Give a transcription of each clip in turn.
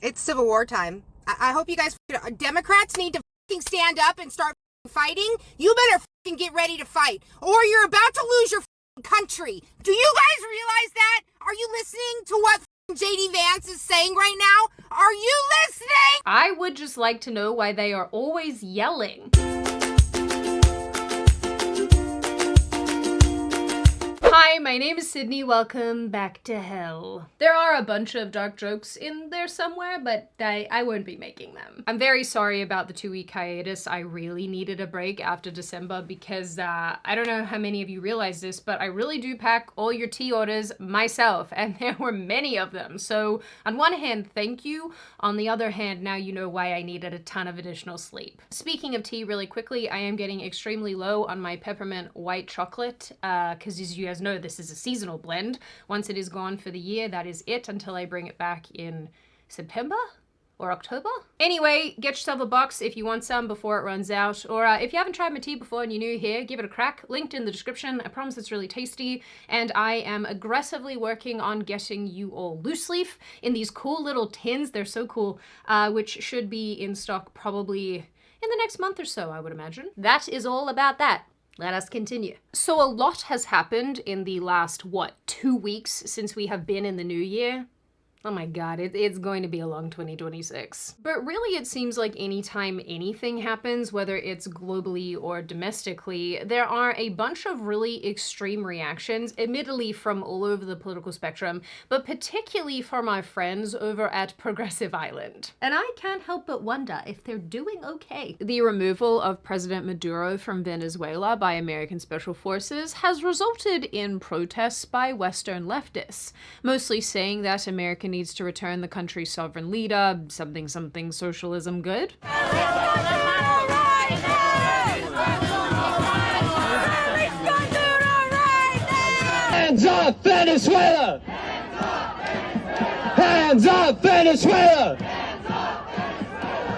It's Civil War time. I hope you guys, Democrats need to fucking stand up and start fighting. You better fucking get ready to fight, or you're about to lose your country. Do you guys realize that? Are you listening to what JD Vance is saying right now? Are you listening? I would just like to know why they are always yelling. Hi, my name is Sydney. Welcome back to hell. There are a bunch of dark jokes in there somewhere, but I won't be making them. I'm very sorry about the 2-week hiatus. I really needed a break after December because I don't know how many of you realize this, but I really do pack all your tea orders myself, and there were many of them. So on one hand, thank you. On the other hand, now you know why I needed a ton of additional sleep. Speaking of tea, really quickly, I am getting extremely low on my peppermint white chocolate because as you guys know, this is a seasonal blend. Once it is gone for the year, that is it until I bring it back in September or October. Anyway, get yourself a box if you want some before it runs out, or if you haven't tried my tea before and you're new here, give it a crack. Linked in the description. I promise it's really tasty, and I am aggressively working on getting you all loose leaf in these cool little tins. They're so cool, which should be in stock probably in the next month or so, I would imagine. That is all about that. Let us continue. So a lot has happened in the last, 2 weeks since we have been in the new year? Oh my god, it's going to be a long 2026. But really it seems like anytime anything happens, whether it's globally or domestically, there are a bunch of really extreme reactions, admittedly from all over the political spectrum, but particularly for my friends over at Progressive Island. And I can't help but wonder if they're doing okay. The removal of President Maduro from Venezuela by American Special Forces has resulted in protests by Western leftists, mostly saying that America needs to return the country's sovereign leader, something socialism good. Hands up, Venezuela! Hands up, Venezuela!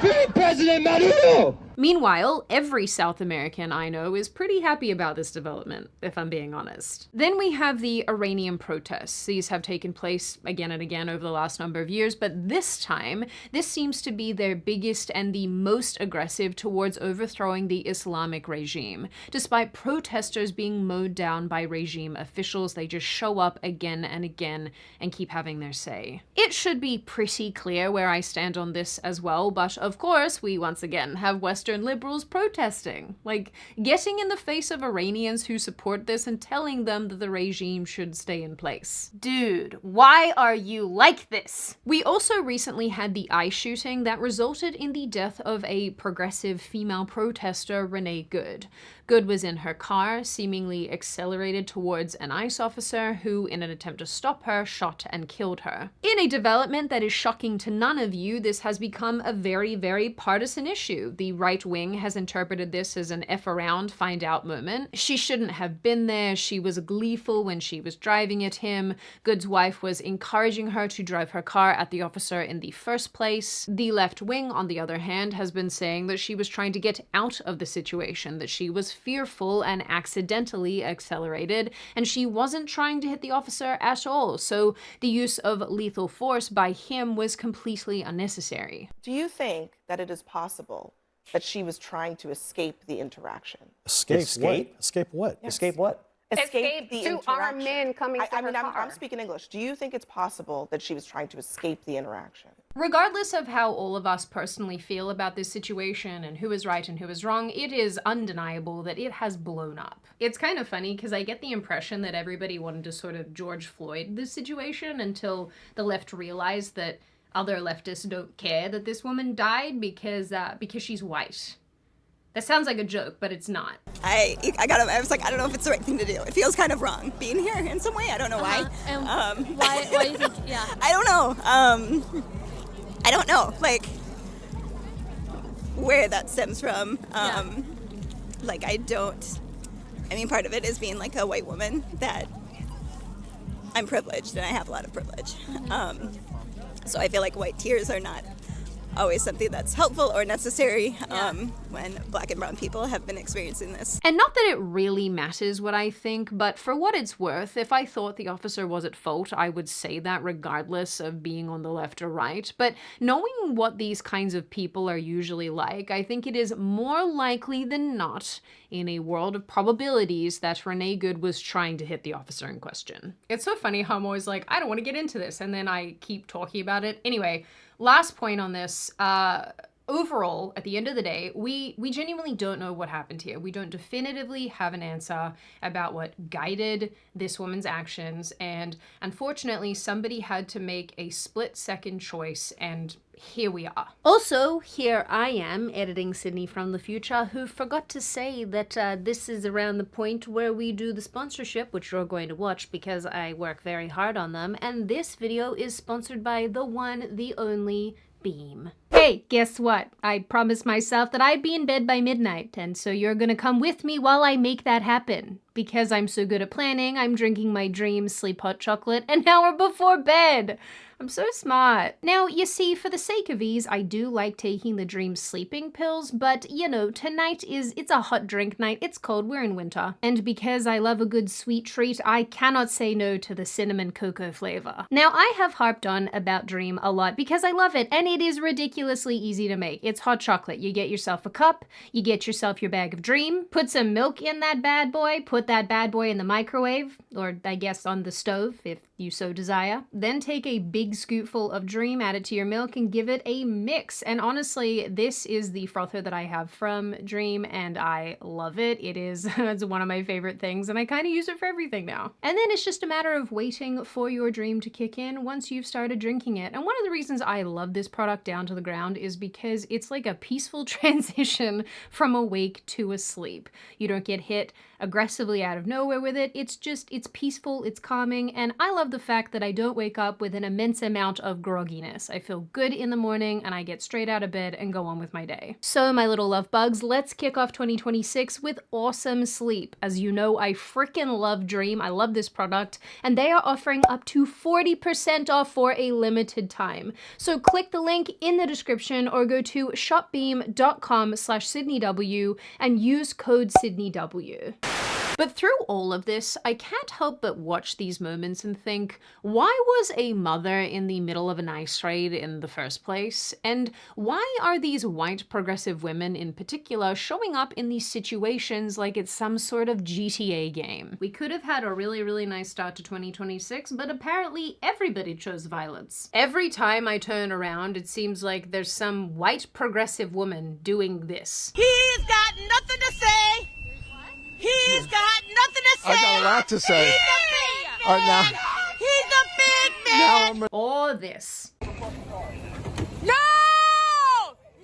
Free President Maduro! Meanwhile, every South American I know is pretty happy about this development, if I'm being honest. Then we have the Iranian protests. These have taken place again and again over the last number of years, but this time, this seems to be their biggest and the most aggressive towards overthrowing the Islamic regime. Despite protesters being mowed down by regime officials, they just show up again and again and keep having their say. It should be pretty clear where I stand on this as well, but of course, we once again have Western liberals protesting, like getting in the face of Iranians who support this and telling them that the regime should stay in place. Dude, why are you like this? We also recently had the ICE shooting that resulted in the death of a progressive female protester, Renee Good. Good was in her car, seemingly accelerated towards an ICE officer who, in an attempt to stop her, shot and killed her. In a development that is shocking to none of you, this has become a very, very partisan issue. The right wing has interpreted this as an F around, find out moment. She shouldn't have been there. She was gleeful when she was driving at him. Good's wife was encouraging her to drive her car at the officer in the first place. The left wing, on the other hand, has been saying that she was trying to get out of the situation, that she was fearful and accidentally accelerated, and she wasn't trying to hit the officer at all, so the use of lethal force by him was completely unnecessary. Do you think that it is possible that she was trying to escape the interaction? Escape what? Escape what? Yes. Escape what? Escape the two interaction. armed men coming to her car. I'm speaking English. Do you think it's possible that she was trying to escape the interaction? Regardless of how all of us personally feel about this situation and who is right and who is wrong, it is undeniable that it has blown up. It's kind of funny because I get the impression that everybody wanted to sort of George Floyd this situation until the left realized that other leftists don't care that this woman died because she's white. That sounds like a joke, but it's not. I was like, I don't know if it's the right thing to do. It feels kind of wrong being here in some way. I don't know why. And why do you think, yeah. I don't know. I don't know, like, where that stems from. Like, I mean, part of it is being, like, a white woman, that I'm privileged, and I have a lot of privilege. So I feel like white tears are not always something that's helpful or necessary when Black and brown people have been experiencing this. And not that it really matters what I think, but for what it's worth, if I thought the officer was at fault, I would say that regardless of being on the left or right. But knowing what these kinds of people are usually like, I think it is more likely than not, in a world of probabilities, that Renee Good was trying to hit the officer in question. It's so funny how I'm always like, I don't want to get into this, and then I keep talking about it. Anyway, last point on this, overall, at the end of the day, we genuinely don't know what happened here. We don't definitively have an answer about what guided this woman's actions, and unfortunately, somebody had to make a split-second choice, and here we are. Also, here I am, editing Sydney from the future, who forgot to say that this is around the point where we do the sponsorship, which you're going to watch because I work very hard on them, and this video is sponsored by the one, the only, Beam. Hey, guess what? I promised myself that I'd be in bed by midnight, and so you're gonna come with me while I make that happen. Because I'm so good at planning, I'm drinking my dream sleep hot chocolate an hour before bed. I'm so smart. Now, you see, for the sake of ease, I do like taking the dream sleeping pills, but, you know, tonight it's a hot drink night. It's cold, we're in winter. And because I love a good sweet treat, I cannot say no to the cinnamon cocoa flavor. Now, I have harped on about Dream a lot because I love it, and it is ridiculously easy to make. It's hot chocolate. You get yourself a cup, you get yourself your bag of Dream, put some milk in that bad boy, put that bad boy in the microwave, or I guess on the stove if you so desire. Then take a big scoopful of Dream, add it to your milk, and give it a mix. And honestly, this is the frother that I have from Dream, and I love it. It is it's one of my favorite things, and I kind of use it for everything now. And then it's just a matter of waiting for your Dream to kick in once you've started drinking it. And one of the reasons I love this product down to the ground is because it's like a peaceful transition from awake to asleep. You don't get hit aggressively out of nowhere with it. It's peaceful, it's calming, and I love the fact that I don't wake up with an immense amount of grogginess. I feel good in the morning and I get straight out of bed and go on with my day. So my little love bugs, let's kick off 2026 with awesome sleep. As you know, I freaking love Dream. I love this product, and they are offering up to 40% off for a limited time. So click the link in the description or go to shopbeam.com/SydneyW and use code SydneyW. But through all of this, I can't help but watch these moments and think, why was a mother in the middle of an ice raid in the first place? And why are these white progressive women in particular showing up in these situations like it's some sort of GTA game? We could have had a really, really nice start to 2026, but apparently everybody chose violence. Every time I turn around, it seems like there's some white progressive woman doing this. He's got nothing to say. He's got nothing to say. I got a lot to say. He's a big man. He's a big man. Or this. No!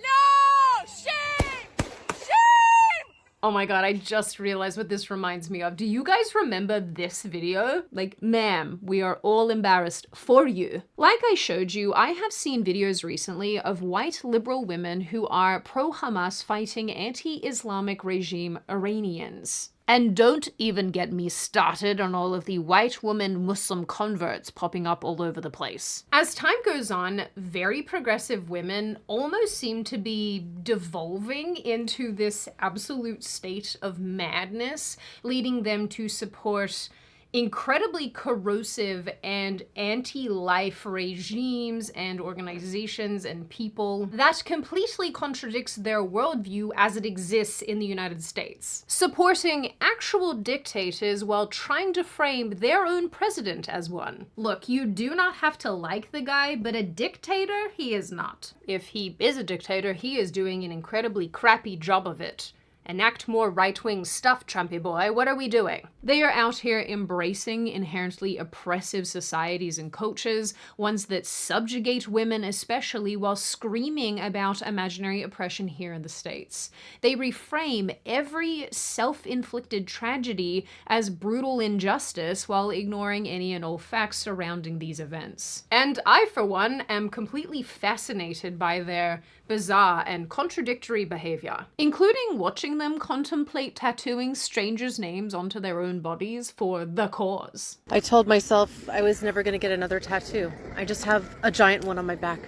No! Shame! Shame! Oh my god, I just realized what this reminds me of. Do you guys remember this video? Like, ma'am, we are all embarrassed for you. Like I showed you, I have seen videos recently of white liberal women who are pro-Hamas fighting anti-Islamic regime Iranians. And don't even get me started on all of the white woman Muslim converts popping up all over the place. As time goes on, very progressive women almost seem to be devolving into this absolute state of madness, leading them to support incredibly corrosive and anti-life regimes and organizations and people that completely contradicts their worldview as it exists in the United States. Supporting actual dictators while trying to frame their own president as one. Look, you do not have to like the guy, but a dictator he is not. If he is a dictator, he is doing an incredibly crappy job of it. Enact more right-wing stuff, Trumpy boy. What are we doing? They are out here embracing inherently oppressive societies and cultures, ones that subjugate women especially, while screaming about imaginary oppression here in the States. They reframe every self-inflicted tragedy as brutal injustice while ignoring any and all facts surrounding these events. And I, for one, am completely fascinated by their bizarre and contradictory behavior, including watching them contemplate tattooing strangers' names onto their own bodies for the cause. I told myself I was never going to get another tattoo. I just have a giant one on my back.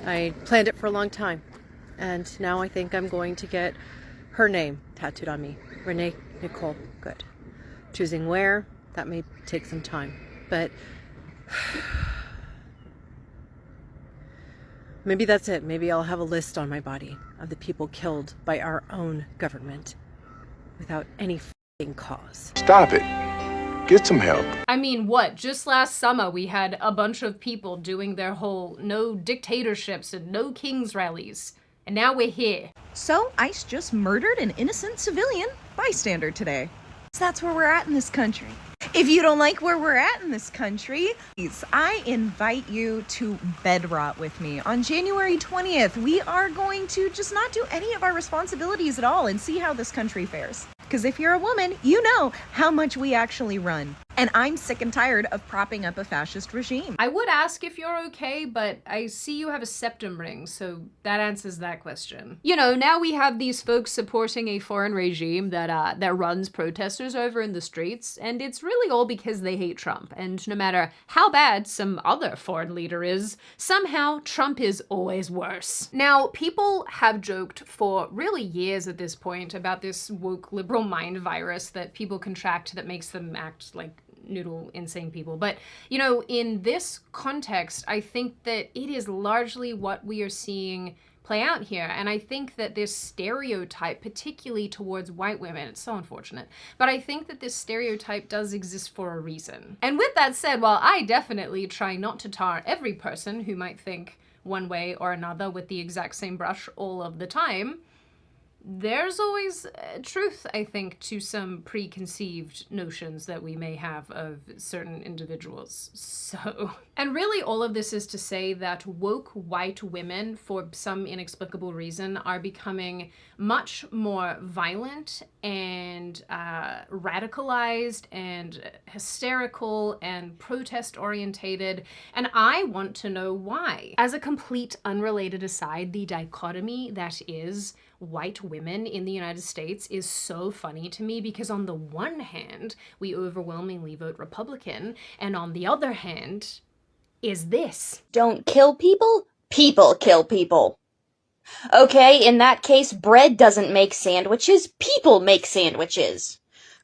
I planned it for a long time, and now I think I'm going to get her name tattooed on me. Renee Nicole Good. Choosing where, that may take some time, but maybe that's it. Maybe I'll have a list on my body of the people killed by our own government without any f***ing cause. Stop it. Get some help. I mean, what? Just last summer, we had a bunch of people doing their whole no dictatorships and no kings rallies. And now we're here. So, ICE just murdered an innocent civilian bystander today. So that's where we're at in this country. If you don't like where we're at in this country, please, I invite you to bed rot with me. On January 20th, we are going to just not do any of our responsibilities at all and see how this country fares. Because if you're a woman, you know how much we actually run. And I'm sick and tired of propping up a fascist regime. I would ask if you're okay, but I see you have a septum ring, so that answers that question. You know, now we have these folks supporting a foreign regime that runs protesters over in the streets, and it's really all because they hate Trump. And no matter how bad some other foreign leader is, somehow Trump is always worse. Now, people have joked for really years at this point about this woke liberal mind virus that people contract that makes them act like noodle insane people. But, you know, in this context, I think that it is largely what we are seeing play out here. And I think that this stereotype, particularly towards white women, it's so unfortunate, but I think that this stereotype does exist for a reason. And with that said, while I definitely try not to tar every person who might think one way or another with the exact same brush all of the time, there's always truth, I think, to some preconceived notions that we may have of certain individuals. So, and really all of this is to say that woke white women, for some inexplicable reason, are becoming much more violent and radicalized and hysterical and protest-orientated, and I want to know why. As a complete unrelated aside, the dichotomy that is white women in the United States is so funny to me, because on the one hand, we overwhelmingly vote Republican, and on the other hand, is this. Don't kill people, people kill people. Okay, in that case, bread doesn't make sandwiches, people make sandwiches.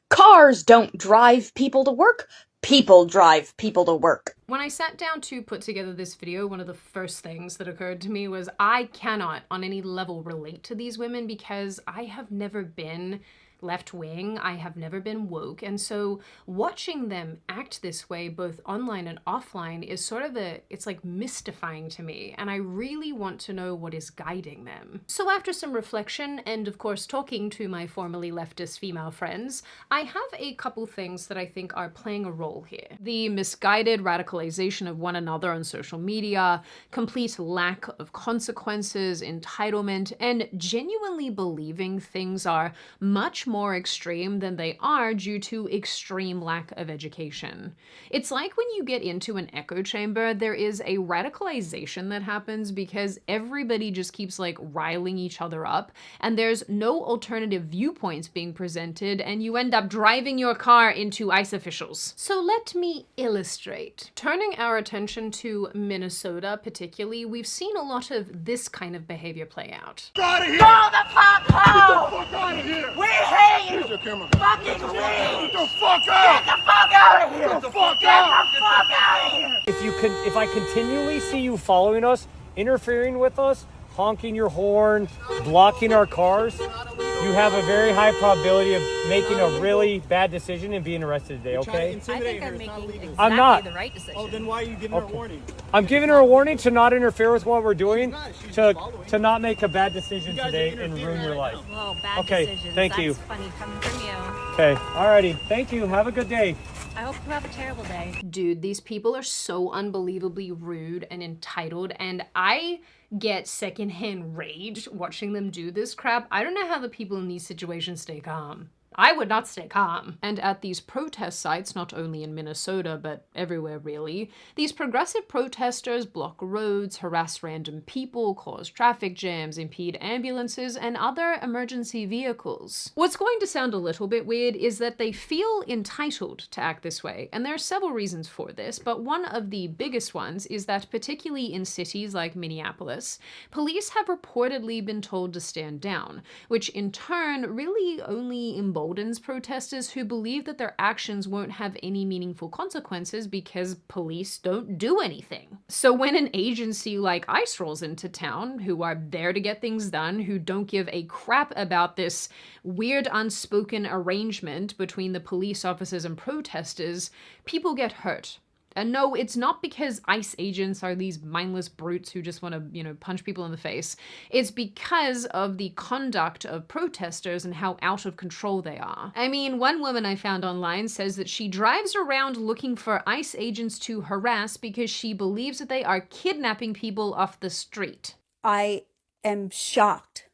Cars don't drive people to work, people drive people to work. When I sat down to put together this video, one of the first things that occurred to me was I cannot on any level relate to these women because I have never been left-wing, I have never been woke, and so watching them act this way both online and offline is sort of it's like mystifying to me, and I really want to know what is guiding them. So after some reflection and of course talking to my formerly leftist female friends, I have a couple things that I think are playing a role here. The misguided radicalization of one another on social media, complete lack of consequences, entitlement, and genuinely believing things are much more extreme than they are due to extreme lack of education. It's like when you get into an echo chamber, there is a radicalization that happens because everybody just keeps like riling each other up, and there's no alternative viewpoints being presented, and you end up driving your car into ICE officials. So let me illustrate. Turning our attention to Minnesota particularly, we've seen a lot of this kind of behavior play out. Go the fuck home! Get the fuck out of here! We hate you! Fucking please! Get the fuck out! Get the fuck out of here! Get the fuck out! Get the fuck out of here! If I continually see you following us, interfering with us, honking your horn, blocking our cars, you have a very high probability of making a really bad decision and being arrested today, okay? I think I'm making exactly I'm not. the right decision. Oh, then why are you giving her a warning? I'm giving her a warning to not interfere with what we're doing, to not make a bad decision today and ruin your life. Whoa, bad Okay, decisions. thank you. That's funny coming from you. Okay, alrighty. Thank you. Have a good day. I hope you have a terrible day. Dude, these people are so unbelievably rude and entitled, and I get secondhand rage watching them do this crap. I don't know how the people in these situations stay calm. I would not stay calm. And at these protest sites, not only in Minnesota, but everywhere really, these progressive protesters block roads, harass random people, cause traffic jams, impede ambulances, and other emergency vehicles. What's going to sound a little bit weird is that they feel entitled to act this way, and there are several reasons for this, but one of the biggest ones is that particularly in cities like Minneapolis, police have reportedly been told to stand down, which in turn really only emboldens protesters who believe that their actions won't have any meaningful consequences because police don't do anything. So when an agency like ICE rolls into town, who are there to get things done, who don't give a crap about this weird unspoken arrangement between the police officers and protesters, people get hurt. And no, it's not because ICE agents are these mindless brutes who just want to, punch people in the face. It's because of the conduct of protesters and how out of control they are. I mean, one woman I found online says that she drives around looking for ICE agents to harass because she believes that they are kidnapping people off the street. I am shocked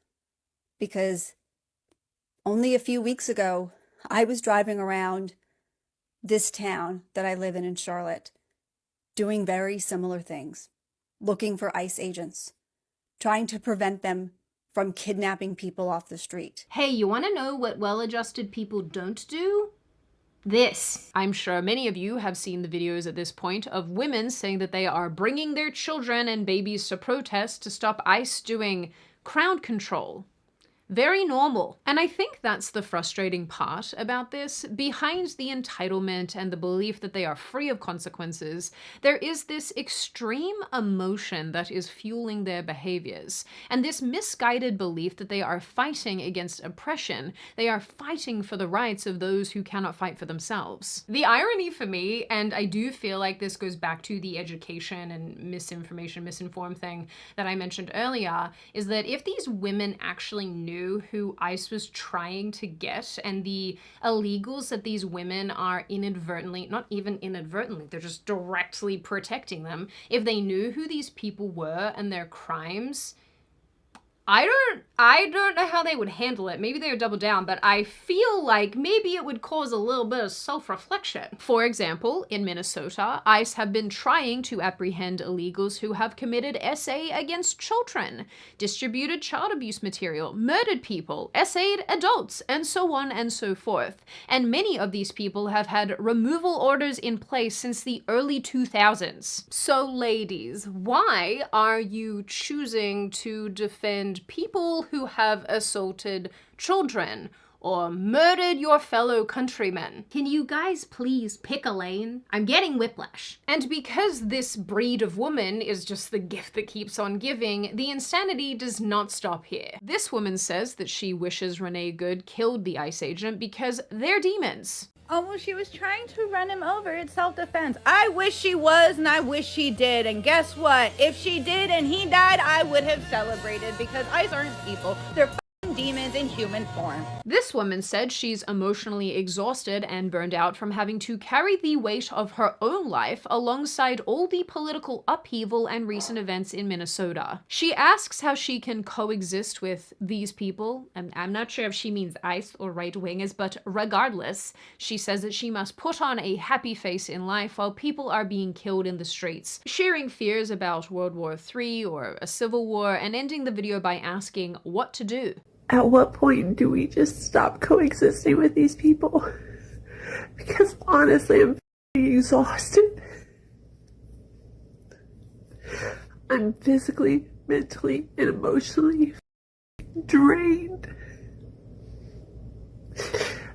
because only a few weeks ago, I was driving around this town that I live in Charlotte, doing very similar things, looking for ICE agents, trying to prevent them from kidnapping people off the street. Hey, you want to know what well-adjusted people don't do? This. I'm sure many of you have seen the videos at this point of women saying that they are bringing their children and babies to protest to stop ICE doing crowd control. Very normal. And I think that's the frustrating part about this. Behind the entitlement and the belief that they are free of consequences, there is this extreme emotion that is fueling their behaviors. And this misguided belief that they are fighting against oppression. They are fighting for the rights of those who cannot fight for themselves. The irony for me, and I do feel like this goes back to the education and misinformation, misinformed thing that I mentioned earlier, is that if these women actually knew who ICE was trying to get and the illegals that these women are inadvertently, not even inadvertently, they're just directly protecting them, if they knew who these people were and their crimes, I don't know how they would handle it. Maybe they would double down, but I feel like maybe it would cause a little bit of self-reflection. For example, in Minnesota, ICE have been trying to apprehend illegals who have committed SA against children, distributed child abuse material, murdered people, SA'd adults, and so on and so forth. And many of these people have had removal orders in place since the early 2000s. So ladies, why are you choosing to defend people who have assaulted children or murdered your fellow countrymen? Can you guys please pick a lane? I'm getting whiplash. And because this breed of woman is just the gift that keeps on giving, the insanity does not stop here. This woman says that she wishes Renee Good killed the ICE agent because they're demons. Oh, well, she was trying to run him over. It's self-defense. I wish she was, and I wish she did. And guess what? If she did and he died, I would have celebrated because ICE aren't people. They're f***ing demons in human form. This woman said she's emotionally exhausted and burned out from having to carry the weight of her own life alongside all the political upheaval and recent events in Minnesota. She asks how she can coexist with these people, and I'm not sure if she means ICE or right-wingers, but regardless, she says that she must put on a happy face in life while people are being killed in the streets, sharing fears about World War III or a civil war, and ending the video by asking what to do. At what point do we just stop coexisting with these people? Because honestly, I'm exhausted. I'm physically, mentally, and emotionally drained.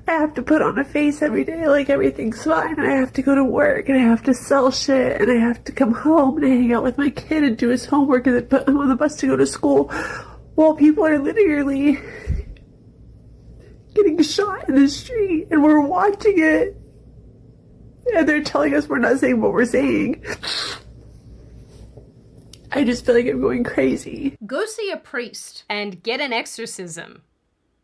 I have to put on a face every day like everything's fine, and I have to go to work, and I have to sell shit, and I have to come home and hang out with my kid and do his homework and then put him on the bus to go to school. While people are literally getting shot in the street and we're watching it and they're telling us we're not saying what we're saying. I just feel like I'm going crazy. Go see a priest and get an exorcism.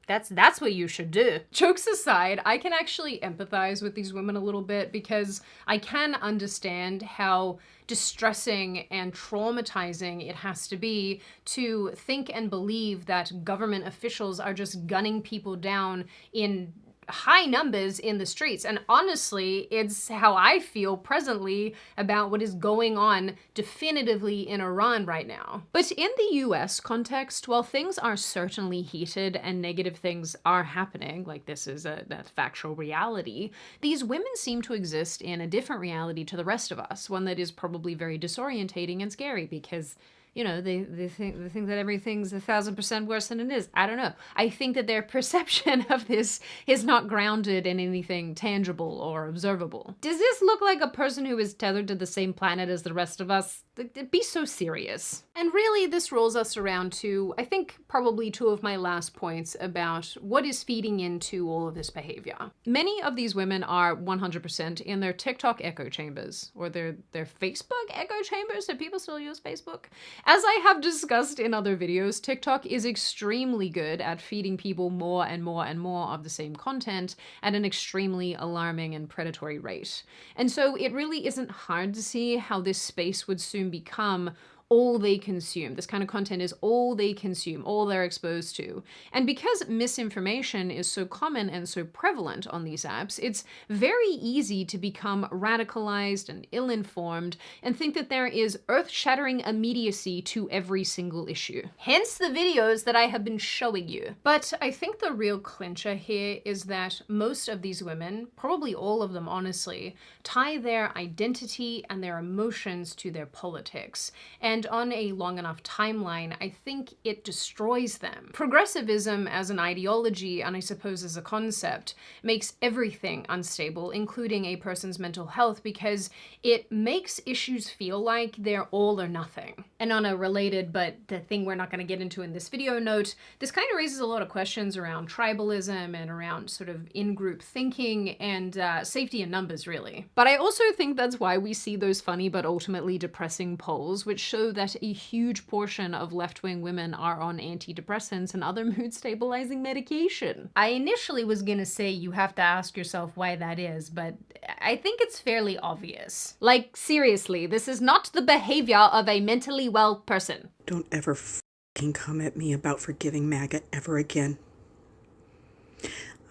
That's what you should do. Jokes aside, I can actually empathize with these women a little bit because I can understand how distressing and traumatizing it has to be to think and believe that government officials are just gunning people down in high numbers in the streets. And honestly, it's how I feel presently about what is going on definitively in Iran right now. But in the US context, while things are certainly heated and negative things are happening, like this is a factual reality, these women seem to exist in a different reality to the rest of us, one that is probably very disorientating and scary because, you know, they think that everything's 1,000% worse than it is. I don't know. I think that their perception of this is not grounded in anything tangible or observable. Does this look like a person who is tethered to the same planet as the rest of us? It'd be so serious. And really, this rolls us around to, I think, probably two of my last points about what is feeding into all of this behavior. Many of these women are 100% in their TikTok echo chambers, or their Facebook echo chambers. Do people still use Facebook? As I have discussed in other videos, TikTok is extremely good at feeding people more and more and more of the same content at an extremely alarming and predatory rate. And so it really isn't hard to see how this space would soon become all they consume. This kind of content is all they consume, all they're exposed to. And because misinformation is so common and so prevalent on these apps, it's very easy to become radicalized and ill-informed and think that there is earth-shattering immediacy to every single issue. Hence the videos that I have been showing you. But I think the real clincher here is that most of these women, probably all of them honestly, tie their identity and their emotions to their politics. And on a long enough timeline, I think it destroys them. Progressivism as an ideology, and I suppose as a concept, makes everything unstable, including a person's mental health, because it makes issues feel like they're all or nothing. And on a related, but the thing we're not going to get into in this video note, this kind of raises a lot of questions around tribalism and around sort of in-group thinking and safety in numbers, really. But I also think that's why we see those funny but ultimately depressing polls, which show that a huge portion of left-wing women are on antidepressants and other mood-stabilizing medication. I initially was gonna say you have to ask yourself why that is, but I think it's fairly obvious. Like, seriously, this is not the behavior of a mentally well person. Don't ever fucking come at me about forgiving MAGA ever again.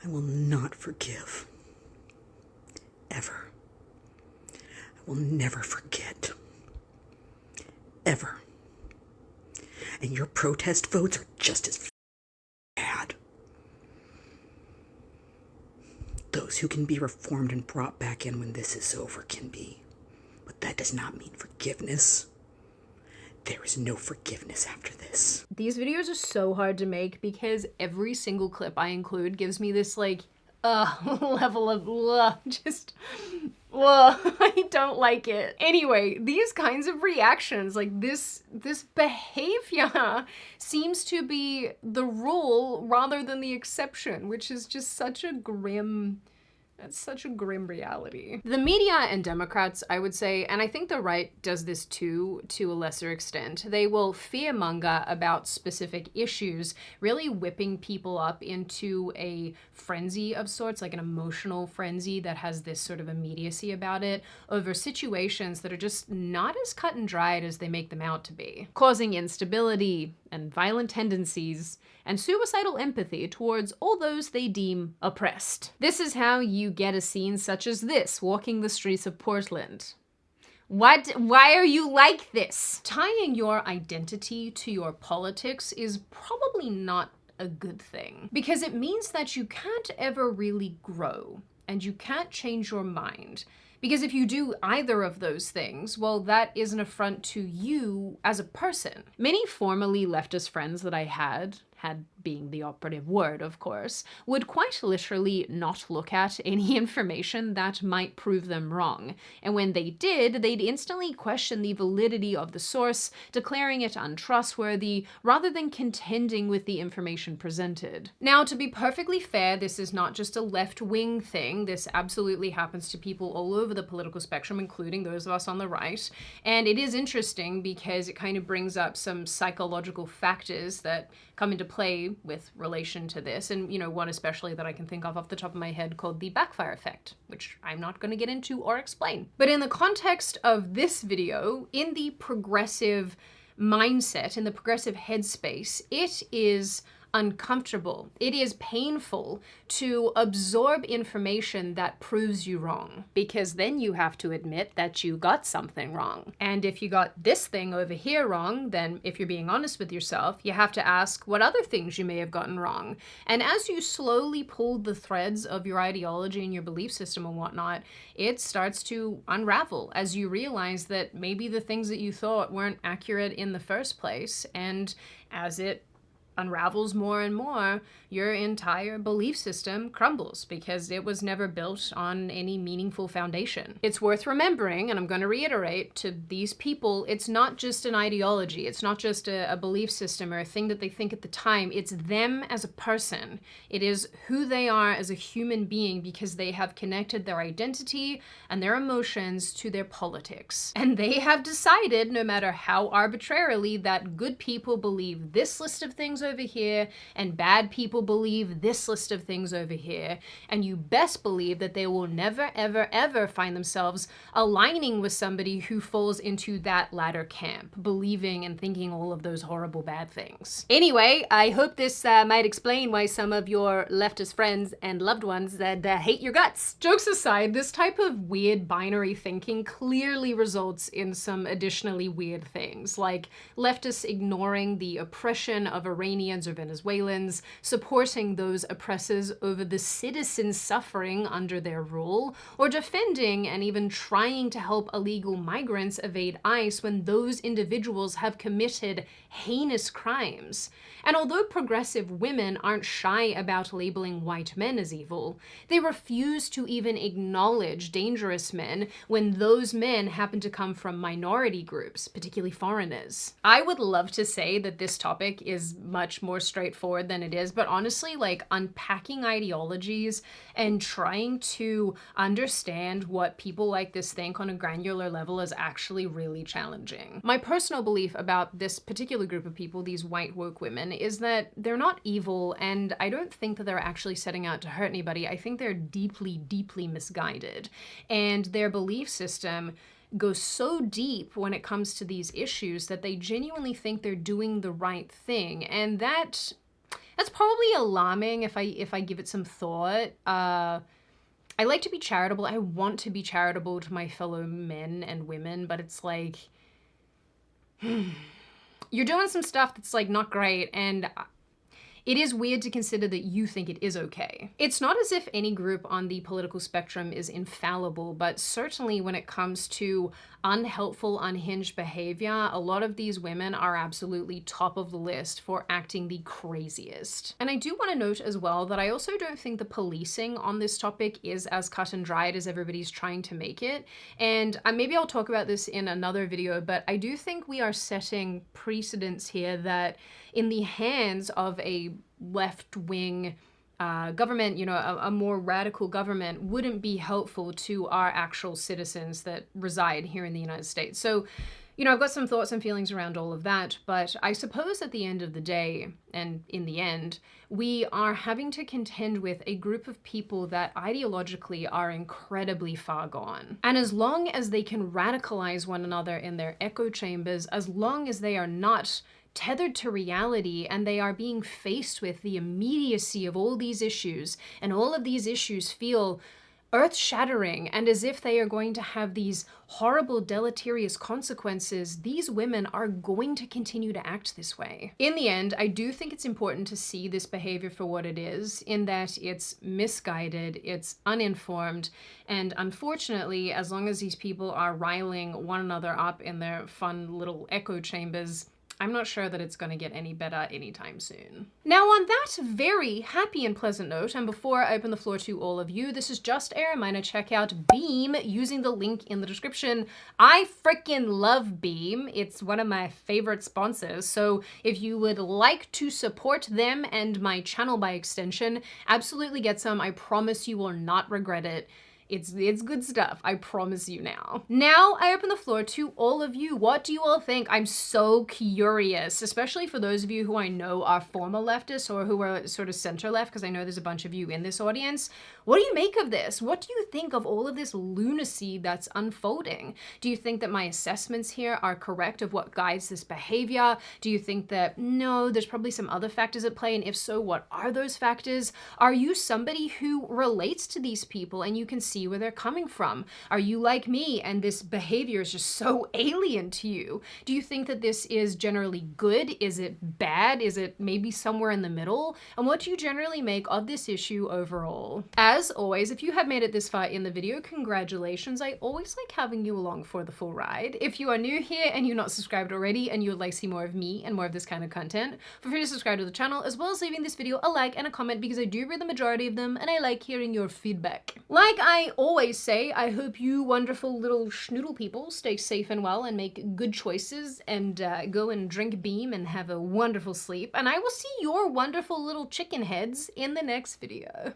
I will not forgive. Ever. I will never forget. Ever. And your protest votes are just as bad. Those who can be reformed and brought back in when this is over can be. But that does not mean forgiveness. There is no forgiveness after this. These videos are so hard to make because every single clip I include gives me this like level of just I don't like it. Anyway, these kinds of reactions, like this behavior seems to be the rule rather than the exception, which is just such a grim reality. The media and Democrats, I would say, and I think the right does this too, to a lesser extent, they will fearmonger about specific issues, really whipping people up into a frenzy of sorts, like an emotional frenzy that has this sort of immediacy about it, over situations that are just not as cut and dried as they make them out to be, causing instability and violent tendencies and suicidal empathy towards all those they deem oppressed. This is how you get a scene such as this, walking the streets of Portland. What? Why are you like this? Tying your identity to your politics is probably not a good thing, because it means that you can't ever really grow and you can't change your mind. Because if you do either of those things, well, that is an affront to you as a person. Many formerly leftist friends that I had being the operative word, of course, would quite literally not look at any information that might prove them wrong. And when they did, they'd instantly question the validity of the source, declaring it untrustworthy, rather than contending with the information presented. Now, to be perfectly fair, this is not just a left-wing thing. This absolutely happens to people all over the political spectrum, including those of us on the right. And it is interesting because it kind of brings up some psychological factors that come into play with relation to this, and one especially that I can think of off the top of my head called the backfire effect, which I'm not going to get into or explain. But in the context of this video, in the progressive mindset, in the progressive headspace, it is uncomfortable. It is painful to absorb information that proves you wrong, because then you have to admit that you got something wrong. And if you got this thing over here wrong, then if you're being honest with yourself, you have to ask what other things you may have gotten wrong. And as you slowly pull the threads of your ideology and your belief system and whatnot, it starts to unravel as you realize that maybe the things that you thought weren't accurate in the first place. And as it unravels more and more, your entire belief system crumbles because it was never built on any meaningful foundation. It's worth remembering, and I'm going to reiterate to these people, it's not just an ideology. It's not just a belief system or a thing that they think at the time. It's them as a person. It is who they are as a human being because they have connected their identity and their emotions to their politics. And they have decided, no matter how arbitrarily, that good people believe this list of things over here and bad people believe this list of things over here, and you best believe that they will never ever ever find themselves aligning with somebody who falls into that latter camp, believing and thinking all of those horrible bad things. Anyway, I hope this might explain why some of your leftist friends and loved ones that hate your guts. Jokes aside, this type of weird binary thinking clearly results in some additionally weird things, like leftists ignoring the oppression of Iranians or Venezuelans, supporting those oppressors over the citizens suffering under their rule, or defending and even trying to help illegal migrants evade ICE when those individuals have committed heinous crimes. And although progressive women aren't shy about labeling white men as evil, they refuse to even acknowledge dangerous men when those men happen to come from minority groups, particularly foreigners. I would love to say that this topic is much more straightforward than it is, but honestly, like, unpacking ideologies and trying to understand what people like this think on a granular level is actually really challenging. My personal belief about this particular group of people, these white woke women, is that they're not evil, and I don't think that they're actually setting out to hurt anybody. I think they're deeply, deeply misguided, and their belief system goes so deep when it comes to these issues that they genuinely think they're doing the right thing, and that's probably alarming if I give it some thought. I like to be charitable. I want to be charitable to my fellow men and women, but it's like, you're doing some stuff that's like not great, and it is weird to consider that you think it is okay. It's not as if any group on the political spectrum is infallible, but certainly when it comes to unhelpful, unhinged behavior, a lot of these women are absolutely top of the list for acting the craziest. And I do want to note as well that I also don't think the policing on this topic is as cut and dried as everybody's trying to make it. And maybe I'll talk about this in another video, but I do think we are setting precedents here that in the hands of a left-wing government, you know, a more radical government wouldn't be helpful to our actual citizens that reside here in the United States. So, you know, I've got some thoughts and feelings around all of that, but I suppose at the end of the day, and in the end, we are having to contend with a group of people that ideologically are incredibly far gone. And as long as they can radicalize one another in their echo chambers, as long as they are not tethered to reality and they are being faced with the immediacy of all these issues, and all of these issues feel earth-shattering and as if they are going to have these horrible deleterious consequences, these women are going to continue to act this way. In the end, I do think it's important to see this behavior for what it is, in that it's misguided, it's uninformed, and unfortunately, as long as these people are riling one another up in their fun little echo chambers, I'm not sure that it's going to get any better anytime soon. Now, on that very happy and pleasant note, and before I open the floor to all of you, this is just a reminder, check out Beam using the link in the description. I freaking love Beam. It's one of my favorite sponsors, so if you would like to support them and my channel by extension, absolutely get some. I promise you will not regret it. It's good stuff, I promise you now. Now, I open the floor to all of you. What do you all think? I'm so curious, especially for those of you who I know are former leftists or who are sort of center left, because I know there's a bunch of you in this audience. What do you make of this? What do you think of all of this lunacy that's unfolding? Do you think that my assessments here are correct of what guides this behavior? Do you think that, no, there's probably some other factors at play, and if so, what are those factors? Are you somebody who relates to these people and you can see where they're coming from? Are you like me and this behavior is just so alien to you? Do you think that this is generally good? Is it bad? Is it maybe somewhere in the middle? And what do you generally make of this issue overall? As always, if you have made it this far in the video, congratulations. I always like having you along for the full ride. If you are new here and you're not subscribed already and you would like to see more of me and more of this kind of content, feel free to subscribe to the channel, as well as leaving this video a like and a comment, because I do read the majority of them and I like hearing your feedback. Like I always say, I hope you wonderful little schnoodle people stay safe and well and make good choices and go and drink Beam and have a wonderful sleep. And I will see your wonderful little chicken heads in the next video.